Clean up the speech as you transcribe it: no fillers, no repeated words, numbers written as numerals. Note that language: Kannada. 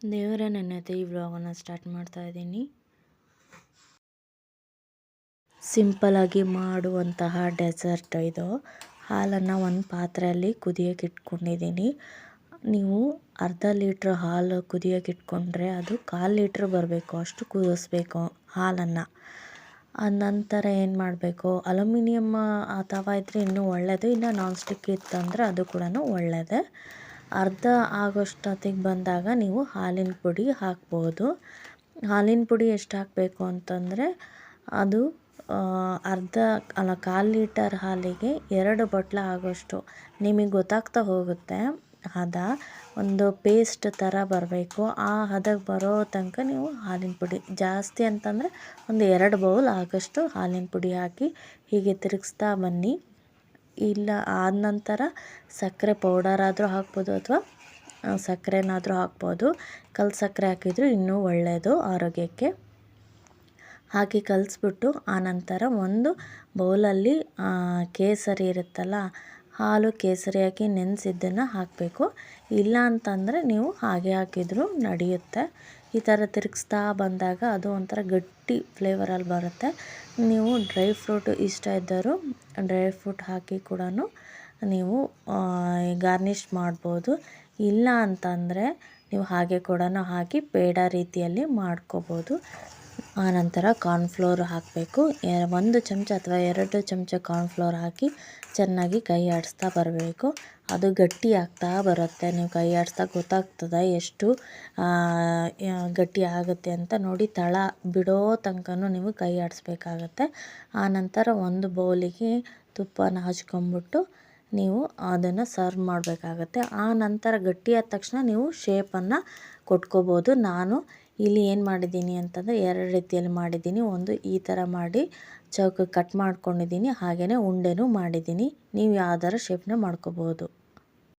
ದೇವರ ನೆನೆದು ಈ ವ್ಲಾಗನ್ನು ಸ್ಟಾರ್ಟ್ ಮಾಡ್ತಾ ಇದ್ದೀನಿ. ಸಿಂಪಲಾಗಿ ಮಾಡುವಂತಹ ಡೆಸರ್ಟ್ ಇದು. ಹಾಲನ್ನು ಒಂದು ಪಾತ್ರೆಯಲ್ಲಿ ಕುದಿಯೋಕೆ ಇಟ್ಕೊಂಡಿದ್ದೀನಿ. ನೀವು ಅರ್ಧ ಲೀಟ್ರ್ ಹಾಲು ಕುದಿಯೋಕೆ ಇಟ್ಕೊಂಡ್ರೆ ಅದು 1/4 ಲೀಟ್ರ್ ಬರಬೇಕು, ಅಷ್ಟು ಕುದಿಸ್ಬೇಕು ಹಾಲನ್ನು. ನಂತರ ಏನು ಮಾಡಬೇಕು, ಅಲ್ಯೂಮಿನಿಯಮ್ ತವ ಇದ್ದರೆ ಇನ್ನೂ ಒಳ್ಳೆಯದು, ಇಲ್ಲ ನಾನ್ ಸ್ಟಿಕ್ ಇತ್ತಂದರೆ ಅದು ಕೂಡ ಒಳ್ಳೆಯದೇ. ಅರ್ಧ ಆಗೋಷ್ಟೊತ್ತಿಗೆ ಬಂದಾಗ ನೀವು ಹಾಲಿನ ಪುಡಿ ಹಾಕ್ಬೋದು. ಹಾಲಿನ ಪುಡಿ ಎಷ್ಟು ಹಾಕಬೇಕು ಅಂತಂದರೆ ಅದು 1/4 ಲೀಟರ್ ಹಾಲಿಗೆ 2 ಬಟ್ಲು ಆಗೋಷ್ಟು ನಿಮಗೆ ಗೊತ್ತಾಗ್ತಾ ಹೋಗುತ್ತೆ. ಹದ ಒಂದು ಪೇಸ್ಟ್ ಥರ ಬರಬೇಕು. ಆ ಹದಕ್ಕೆ ಬರೋ ತನಕ ನೀವು ಹಾಲಿನ ಪುಡಿ ಜಾಸ್ತಿ ಅಂತಂದರೆ ಒಂದು 2 ಬೌಲ್ ಆಗೋಷ್ಟು ಹಾಲಿನ ಪುಡಿ ಹಾಕಿ ಹೀಗೆ ತಿರುಗಿಸ್ತಾ ಬನ್ನಿ. ಇಲ್ಲ ಆದ ನಂತರ ಸಕ್ಕರೆ ಪೌಡರ್ ಆದರೂ ಹಾಕ್ಬೋದು ಅಥವಾ ಸಕ್ಕರೆನಾದರೂ ಹಾಕ್ಬೋದು. ಕಲ್ಲು ಸಕ್ಕರೆ ಹಾಕಿದರೂ ಇನ್ನೂ ಒಳ್ಳೆಯದು ಆರೋಗ್ಯಕ್ಕೆ. ಹಾಕಿ ಕಲಿಸ್ಬಿಟ್ಟು ಆನಂತರ ಒಂದು ಬೌಲಲ್ಲಿ ಕೇಸರಿ ಇರುತ್ತಲ್ಲ, ಹಾಲು ಕೇಸರಿ ಹಾಕಿ ನೆನೆಸಿದ್ದನ್ನು ಹಾಕಬೇಕು. ಇಲ್ಲ ಅಂತಂದರೆ ನೀವು ಹಾಗೆ ಹಾಕಿದರೂ ನಡೆಯುತ್ತೆ. ಈ ಥರ ತಿರುಗಿಸ್ತಾ ಬಂದಾಗ ಅದು ಒಂಥರ ಗಟ್ಟಿ ಫ್ಲೇವರಲ್ಲಿ ಬರುತ್ತೆ. ನೀವು ಡ್ರೈ ಫ್ರೂಟು ಇಷ್ಟ ಇದ್ದರೂ ಡ್ರೈ ಫ್ರೂಟ್ ಹಾಕಿ ಕೂಡ ನೀವು ಗಾರ್ನಿಷ್ ಮಾಡ್ಬೋದು. ಇಲ್ಲ ಅಂತಂದರೆ ನೀವು ಹಾಗೆ ಕೂಡ ಹಾಕಿ ಪೇಡ ರೀತಿಯಲ್ಲಿ ಮಾಡ್ಕೋಬೋದು. ಆನಂತರ ಕಾರ್ನ್ಫ್ಲೋರ್ ಹಾಕಬೇಕು. 1 ಚಮಚ ಅಥವಾ 2 ಚಮಚ ಕಾರ್ನ್ಫ್ಲೋರ್ ಹಾಕಿ ಚೆನ್ನಾಗಿ ಕೈ ಆಡಿಸ್ತಾ ಬರಬೇಕು. ಅದು ಗಟ್ಟಿ ಆಗ್ತಾ ಬರುತ್ತೆ. ನೀವು ಕೈ ಆಡಿಸ್ತಾ ಗೊತ್ತಾಗ್ತದೆ ಎಷ್ಟು ಗಟ್ಟಿ ಆಗುತ್ತೆ ಅಂತ. ನೋಡಿ, ತಳ ಬಿಡೋ ತನಕನೂ ನೀವು ಕೈ ಆಡಿಸ್ಬೇಕಾಗತ್ತೆ. ಆನಂತರ ಒಂದು ಬೌಲಿಗೆ ತುಪ್ಪನ ಹಚ್ಕೊಂಬಿಟ್ಟು ನೀವು ಅದನ್ನು ಸರ್ವ್ ಮಾಡಬೇಕಾಗತ್ತೆ. ಆ ನಂತರ ಗಟ್ಟಿಯಾದ ತಕ್ಷಣ ನೀವು ಶೇಪನ್ನು ಕೊಟ್ಕೋಬೋದು. ನಾನು ಇಲ್ಲಿ ಏನು ಮಾಡಿದ್ದೀನಿ ಅಂತಂದರೆ 2 ರೀತಿಯಲ್ಲಿ ಮಾಡಿದ್ದೀನಿ. ಒಂದು ಈ ಥರ ಮಾಡಿ ಚೌಕ ಕಟ್ ಮಾಡ್ಕೊಂಡಿದ್ದೀನಿ, ಹಾಗೆಯೇ ಉಂಡೆನೂ ಮಾಡಿದ್ದೀನಿ. ನೀವು ಯಾವ್ದಾರ ಶೇಪ್ನ ಮಾಡ್ಕೋಬೋದು.